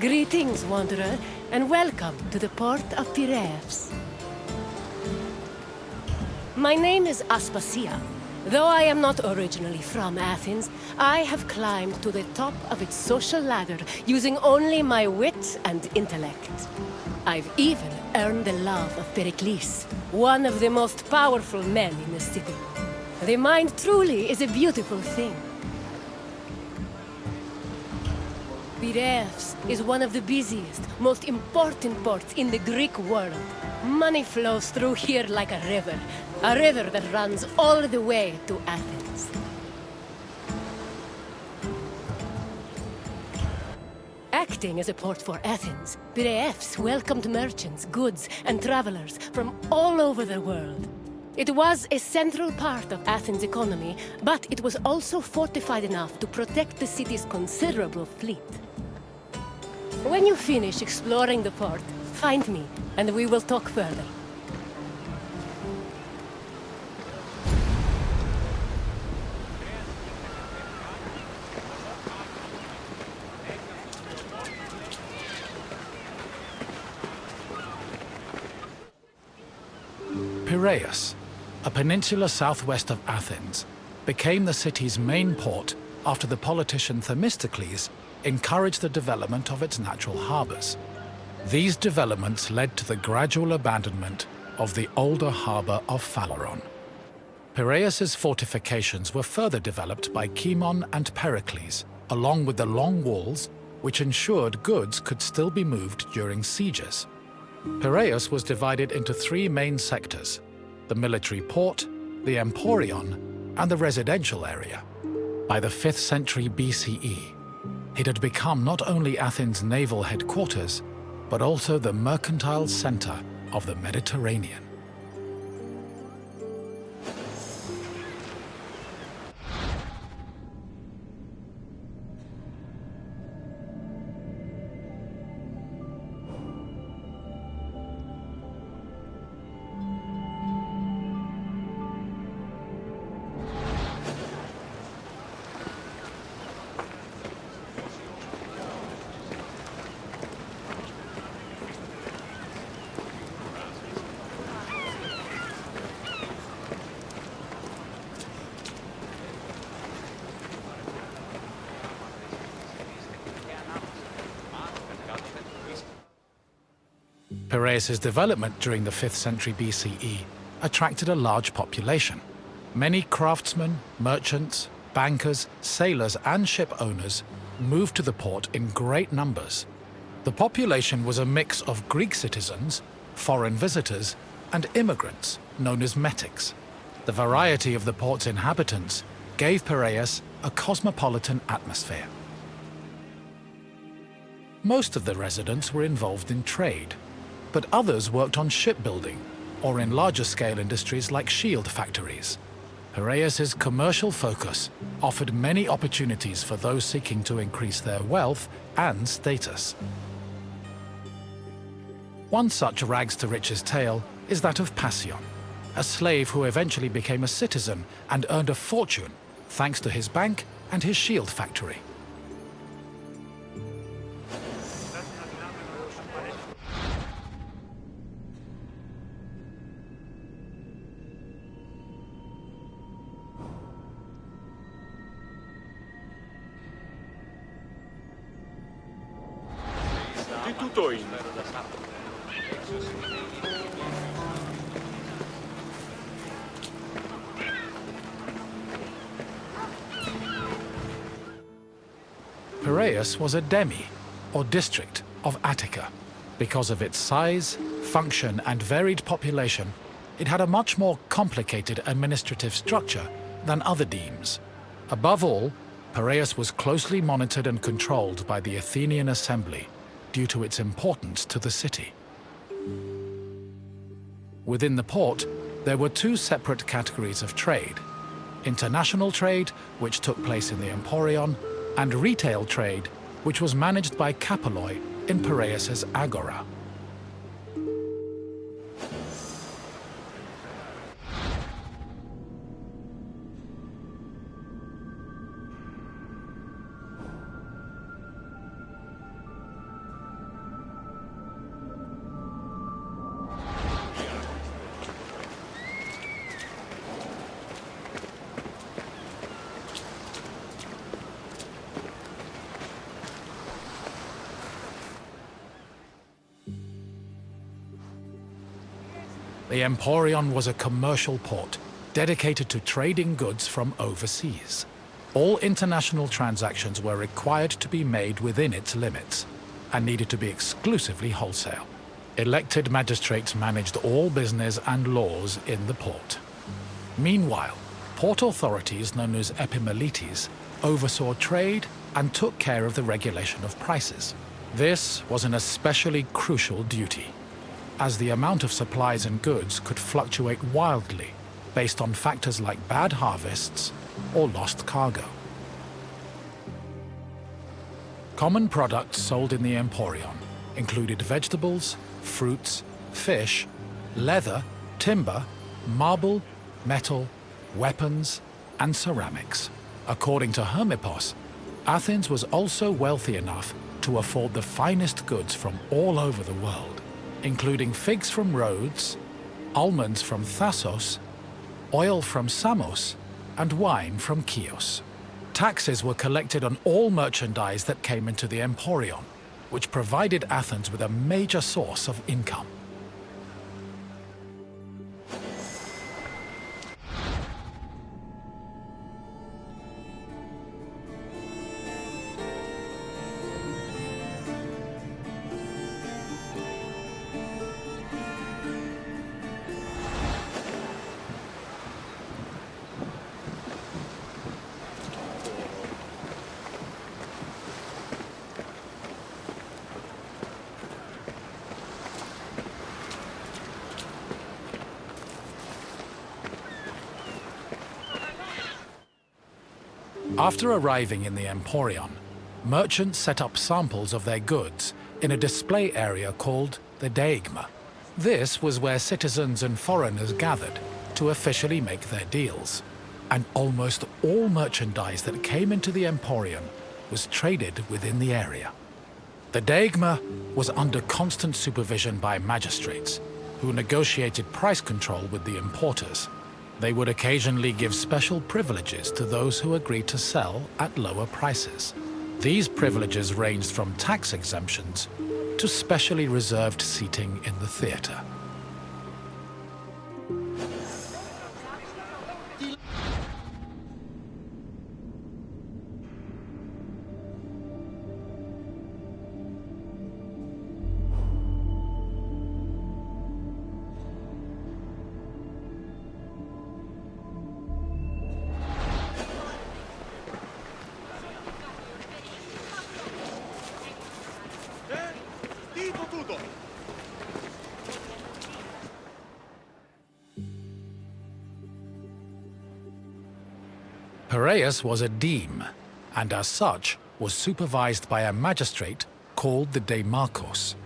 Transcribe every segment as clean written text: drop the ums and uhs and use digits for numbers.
Greetings, wanderer, and welcome to the port of Piraeus. My name is Aspasia. Though I am not originally from Athens, I have climbed to the top of its social ladder using only my wit and intellect. I've even earned the love of Pericles, one of the most powerful men in the city. The mind truly is a beautiful thing. Piraeus is one of the busiest, most important ports in the Greek world. Money flows through here like a river that runs all the way to Athens. Acting as a port for Athens, Piraeus welcomed merchants, goods, and travelers from all over the world. It was a central part of Athens' economy, but it was also fortified enough to protect the city's considerable fleet. When you finish exploring the port, find me, and we will talk further. Piraeus, a peninsula southwest of Athens, became the city's main port after the politician Themistocles encouraged the development of its natural harbors. These developments led to the gradual abandonment of the older harbor of Phaleron. Piraeus's fortifications were further developed by Cimon and Pericles, along with the long walls, which ensured goods could still be moved during sieges. Piraeus was divided into three main sectors: the military port, the Emporium, and the residential area. By the 5th century BCE, it had become not only Athens' naval headquarters, but also the mercantile center of the Mediterranean. Piraeus's development during the 5th century BCE attracted a large population. Many craftsmen, merchants, bankers, sailors, and ship owners moved to the port in great numbers. The population was a mix of Greek citizens, foreign visitors, and immigrants, known as metics. The variety of the port's inhabitants gave Piraeus a cosmopolitan atmosphere. Most of the residents were involved in trade, but others worked on shipbuilding or in larger-scale industries like shield factories. Piraeus's commercial focus offered many opportunities for those seeking to increase their wealth and status. One such rags-to-riches tale is that of Passion, a slave who eventually became a citizen and earned a fortune thanks to his bank and his shield factory. Piraeus was a demi, or district, of Attica. Because of its size, function, and varied population, it had a much more complicated administrative structure than other demes. Above all, Piraeus was closely monitored and controlled by the Athenian assembly due to its importance to the city. Within the port, there were two separate categories of trade: international trade, which took place in the Emporium, and retail trade, which was managed by Kapoloi in Piraeus's agora. The Emporium was a commercial port dedicated to trading goods from overseas. All international transactions were required to be made within its limits and needed to be exclusively wholesale. Elected magistrates managed all business and laws in the port. Meanwhile, port authorities known as epimelites oversaw trade and took care of the regulation of prices. This was an especially crucial duty, as the amount of supplies and goods could fluctuate wildly based on factors like bad harvests or lost cargo. Common products sold in the Emporium included vegetables, fruits, fish, leather, timber, marble, metal, weapons, and ceramics. According to Hermippos, Athens was also wealthy enough to afford the finest goods from all over the world, including figs from Rhodes, almonds from Thassos, oil from Samos, and wine from Chios. Taxes were collected on all merchandise that came into the Emporium, which provided Athens with a major source of income. After arriving in the Emporium, merchants set up samples of their goods in a display area called the Deigma. This was where citizens and foreigners gathered to officially make their deals, and almost all merchandise that came into the Emporium was traded within the area. The Deigma was under constant supervision by magistrates, who negotiated price control with the importers. They would occasionally give special privileges to those who agreed to sell at lower prices. These privileges ranged from tax exemptions to specially reserved seating in the theater. Piraeus was a deme, and as such was supervised by a magistrate called the Demarchos.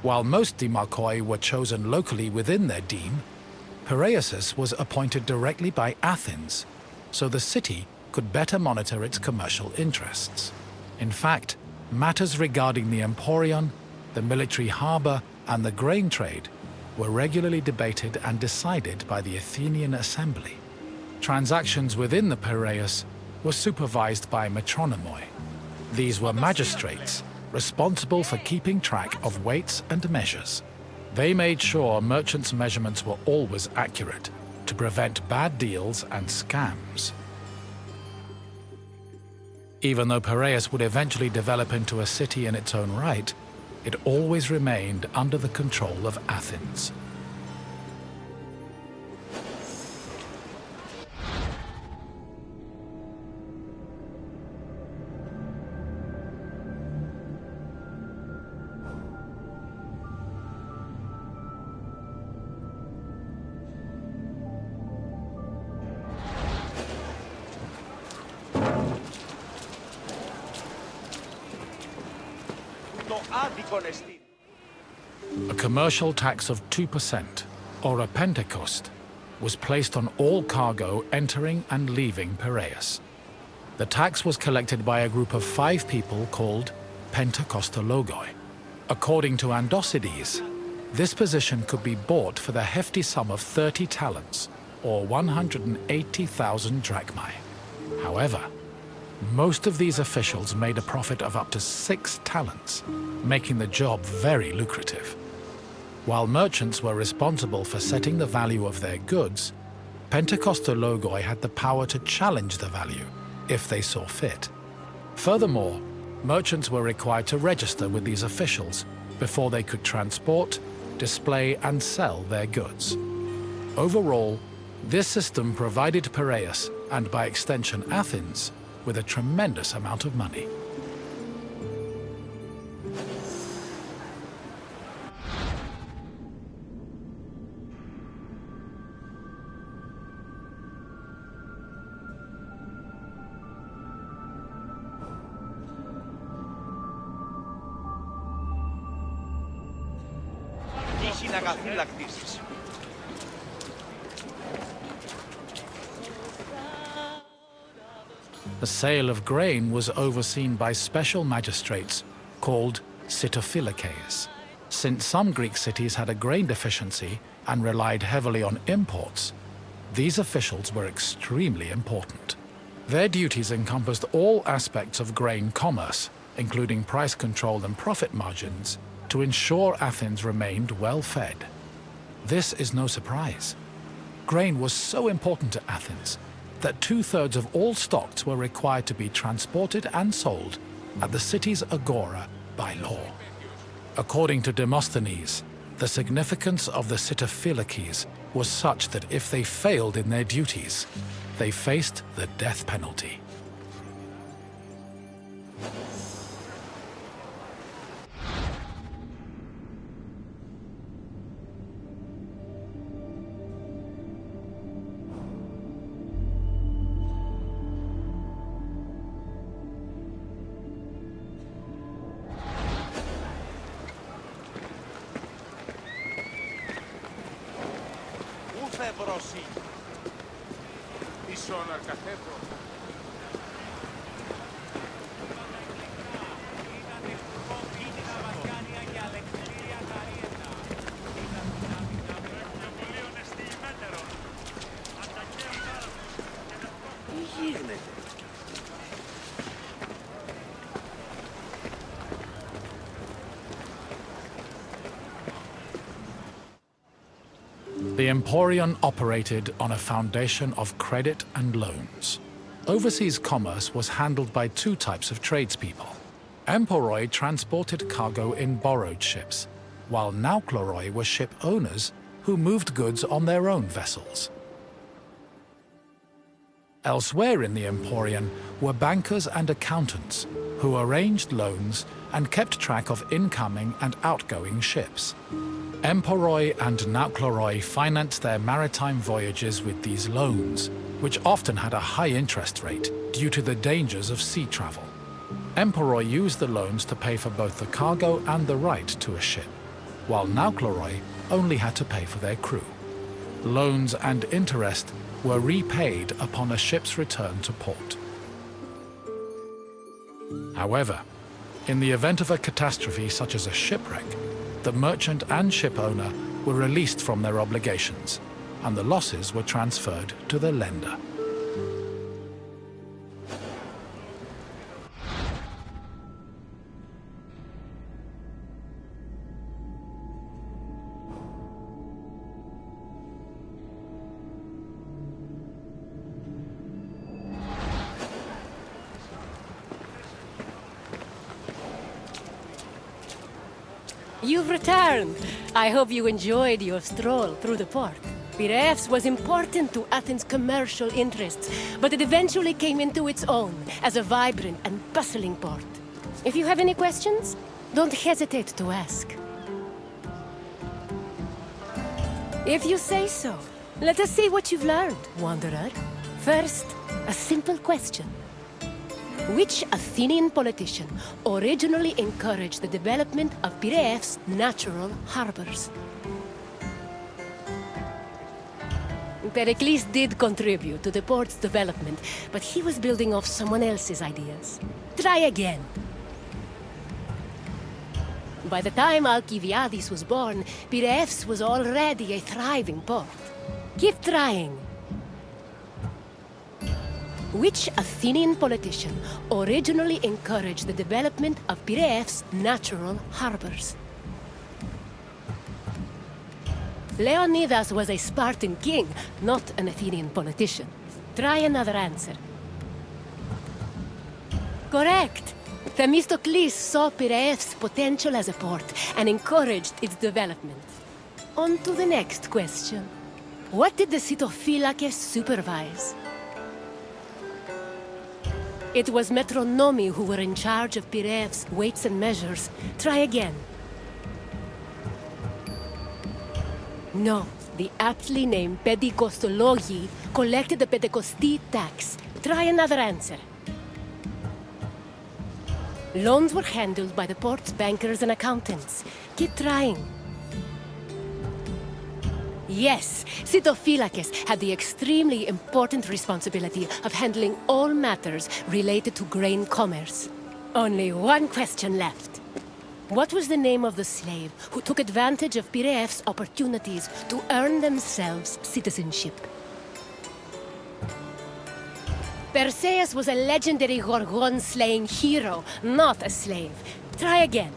While most demarchoi were chosen locally within their deme, Piraeus was appointed directly by Athens, so the city could better monitor its commercial interests. In fact, matters regarding the Emporium, the military harbor, and the grain trade were regularly debated and decided by the Athenian assembly. Transactions within the Piraeus were supervised by metronomoi. These were magistrates responsible for keeping track of weights and measures. They made sure merchants' measurements were always accurate to prevent bad deals and scams. Even though Piraeus would eventually develop into a city in its own right, it always remained under the control of Athens. A commercial tax of 2%, or a pentecost, was placed on all cargo entering and leaving Piraeus. The tax was collected by a group of 5 people called pentekostalogoi. According to Andocides, this position could be bought for the hefty sum of 30 talents, or 180,000 drachmae. However, most of these officials made a profit of up to 6 talents, making the job very lucrative. While merchants were responsible for setting the value of their goods, Pentekostologoi had the power to challenge the value if they saw fit. Furthermore, merchants were required to register with these officials before they could transport, display, and sell their goods. Overall, this system provided Piraeus, and by extension Athens, with a tremendous amount of money. The sale of grain was overseen by special magistrates called Sitophilikeis. Since some Greek cities had a grain deficiency and relied heavily on imports, these officials were extremely important. Their duties encompassed all aspects of grain commerce, including price control and profit margins, to ensure Athens remained well-fed. This is no surprise. Grain was so important to Athens that 2/3 of all stocks were required to be transported and sold at the city's agora by law. According to Demosthenes, the significance of the Sitophilikeis was such that if they failed in their duties, they faced the death penalty. The Emporium operated on a foundation of credit and loans. Overseas commerce was handled by two types of tradespeople. Emporoi transported cargo in borrowed ships, while naukleroi were ship owners who moved goods on their own vessels. Elsewhere in the Emporium were bankers and accountants who arranged loans and kept track of incoming and outgoing ships. Emporoi and naukleroi financed their maritime voyages with these loans, which often had a high interest rate due to the dangers of sea travel. Emporoi used the loans to pay for both the cargo and the right to a ship, while naukleroi only had to pay for their crew. Loans and interest were repaid upon a ship's return to port. However, in the event of a catastrophe such as a shipwreck, the merchant and ship owner were released from their obligations, and the losses were transferred to the lender. You've returned. I hope you enjoyed your stroll through the port. Piraeus was important to Athens' commercial interests, but it eventually came into its own as a vibrant and bustling port. If you have any questions, don't hesitate to ask. If you say so, let us see what you've learned, wanderer. First, a simple question. Which Athenian politician originally encouraged the development of Piraeus' natural harbors? Pericles did contribute to the port's development, but he was building off someone else's ideas. Try again. By the time Alcibiades was born, Piraeus was already a thriving port. Keep trying. Which Athenian politician originally encouraged the development of Piraeus' natural harbors? Leonidas was a Spartan king, not an Athenian politician. Try another answer. Correct! Themistocles saw Piraeus' potential as a port and encouraged its development. On to the next question. What did the Sitophilakes supervise? It was metronomi who were in charge of Piraeus' weights and measures. Try again. No, the aptly named pedikostologi collected the Pentecosti tax. Try another answer. Loans were handled by the port's bankers and accountants. Keep trying. Yes, Sitophilakes had the extremely important responsibility of handling all matters related to grain commerce. Only one question left. What was the name of the slave who took advantage of Piraeus' opportunities to earn themselves citizenship? Perseus was a legendary Gorgon-slaying hero, not a slave. Try again.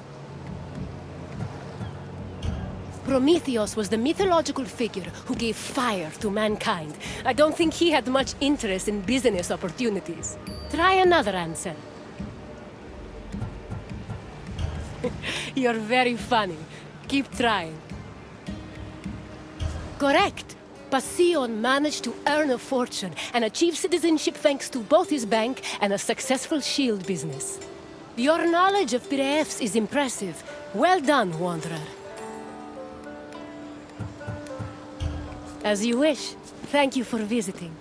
Prometheus was the mythological figure who gave fire to mankind. I don't think he had much interest in business opportunities. Try another answer. You're very funny. Keep trying. Correct! Passion managed to earn a fortune and achieve citizenship thanks to both his bank and a successful shield business. Your knowledge of Piraeus is impressive. Well done, Wanderer. As you wish. Thank you for visiting.